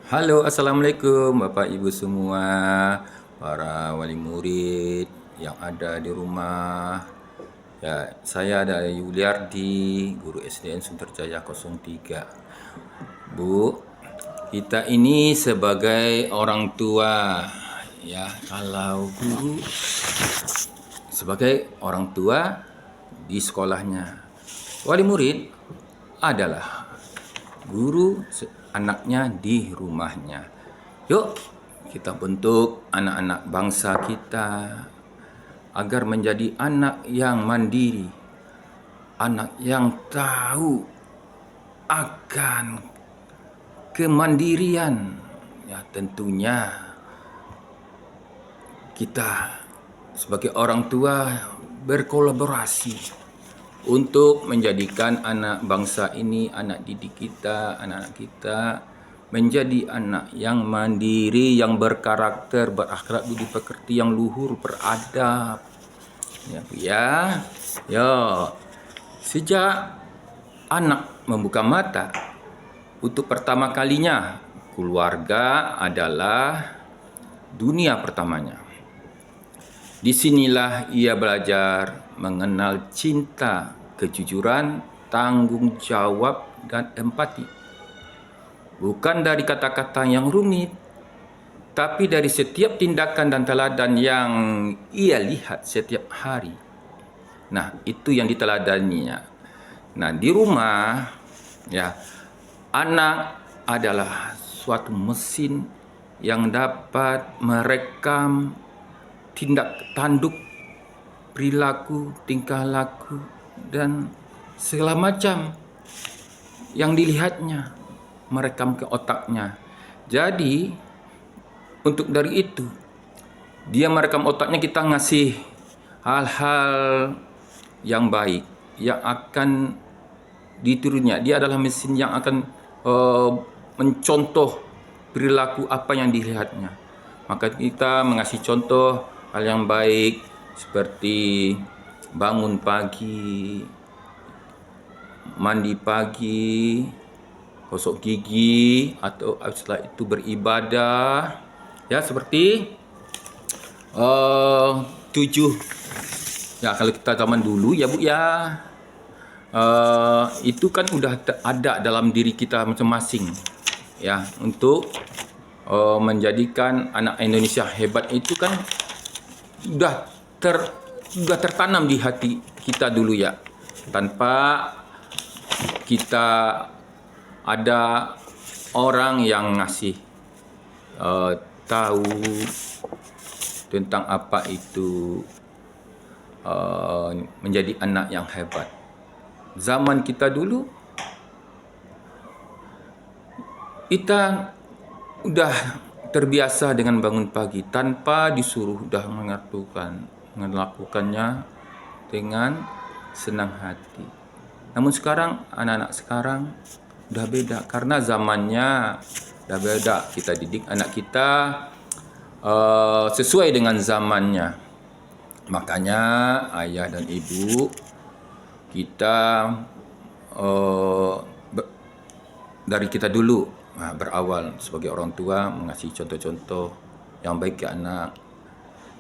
Halo, assalamualaikum Bapak Ibu semua, para wali murid yang ada di rumah. Ya, saya ada Yuliardi, guru SDN Sunterjaya 03. Bu, kita ini sebagai orang tua, ya, kalau guru sebagai orang tua di sekolahnya. Wali murid adalah guru anaknya di rumahnya. Yuk, kita bentuk anak-anak bangsa kita agar menjadi anak yang mandiri, anak yang tahu akan kemandirian. Ya, tentunya kita sebagai orang tua berkolaborasi untuk menjadikan anak bangsa ini, anak didik kita, anak-anak kita menjadi anak yang mandiri, yang berkarakter, berakhlak budi pekerti, yang luhur, beradab. Ya, Bu ya. Ya. Sejak anak membuka mata, untuk pertama kalinya keluarga adalah dunia pertamanya. Disinilah ia belajar mengenal cinta, kejujuran, tanggung jawab, dan empati. Bukan dari kata-kata yang rumit, tapi dari setiap tindakan dan teladan yang ia lihat setiap hari. Nah, itu yang diteladaninya. Nah, di rumah, ya, anak adalah suatu mesin yang dapat merekam tindak tanduk, perilaku, tingkah laku, dan segala macam yang dilihatnya, merekam ke otaknya. Jadi, untuk dari itu, dia merekam otaknya, kita ngasih hal-hal yang baik, yang akan diturunnya. Dia adalah mesin yang akan mencontoh perilaku apa yang dilihatnya. Maka kita mengasih contoh hal yang baik seperti bangun pagi, mandi pagi, gosok gigi, atau setelah itu beribadah. Ya, seperti 7. Ya, kalau kita zaman dulu ya Bu ya, itu kan udah ada dalam diri kita masing-masing. Ya, untuk menjadikan anak Indonesia hebat itu kan udah tertanam di hati kita dulu ya, tanpa kita ada orang yang ngasih tahu tentang apa itu menjadi anak yang hebat. Zaman kita dulu, kita udah terbiasa dengan bangun pagi tanpa disuruh, udah melakukannya dengan senang hati. Namun sekarang, anak-anak sekarang udah beda karena zamannya udah beda. Kita didik anak kita sesuai dengan zamannya. Makanya ayah dan ibu kita dari kita dulu berawal sebagai orang tua mengasih contoh-contoh yang baik ke anak.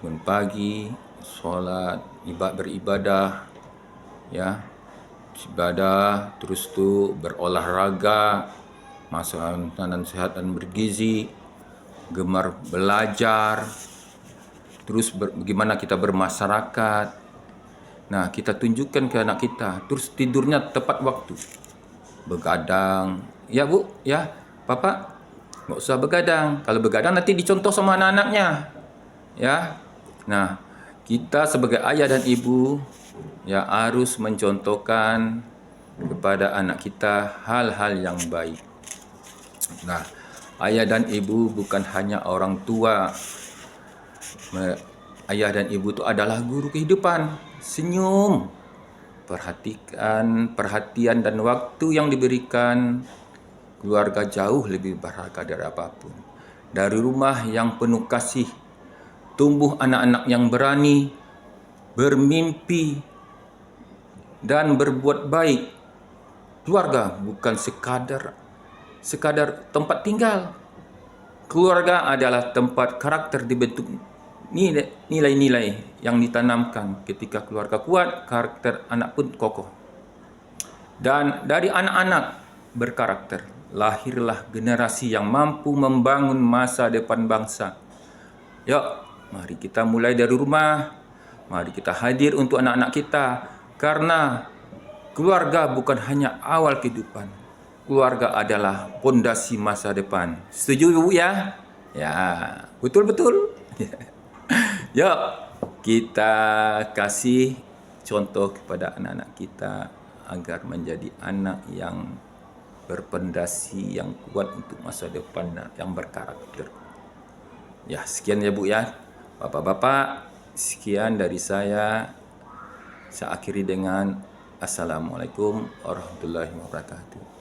Bangun pagi, sholat, beribadah, ya, ibadah, terus tuh berolahraga, makanan sehat dan bergizi, gemar belajar, terus bagaimana kita bermasyarakat. Nah, kita tunjukkan ke anak kita, terus tidurnya tepat waktu, begadang. Ya Bu, ya Bapak, nggak usah begadang. Kalau begadang nanti dicontoh sama anak-anaknya, ya. Nah, kita sebagai ayah dan ibu ya harus mencontohkan kepada anak kita hal-hal yang baik. Nah, ayah dan ibu bukan hanya orang tua. Ayah dan ibu itu adalah guru kehidupan. Senyum, perhatian dan waktu yang diberikan keluarga jauh lebih berharga dari apapun. Dari rumah yang penuh kasih, tumbuh anak-anak yang berani, bermimpi, dan berbuat baik. Keluarga bukan sekadar tempat tinggal, Keluarga adalah tempat karakter dibentuk, nilai-nilai yang ditanamkan. Ketika keluarga kuat, karakter anak pun kokoh. Dan dari anak-anak berkarakter, lahirlah generasi yang mampu membangun masa depan bangsa. Yuk, mari kita mulai dari rumah. Mari kita hadir untuk anak-anak kita. Karena keluarga bukan hanya awal kehidupan. Keluarga adalah pondasi masa depan. Setuju Bu ya? Ya, betul-betul. Yuk, kita kasih contoh kepada anak-anak kita agar menjadi anak yang berpondasi yang kuat untuk masa depan yang berkarakter. Ya, sekian ya Bu ya. Bapak-bapak, sekian dari saya. Saya akhiri dengan Assalamualaikum warahmatullahi wabarakatuh.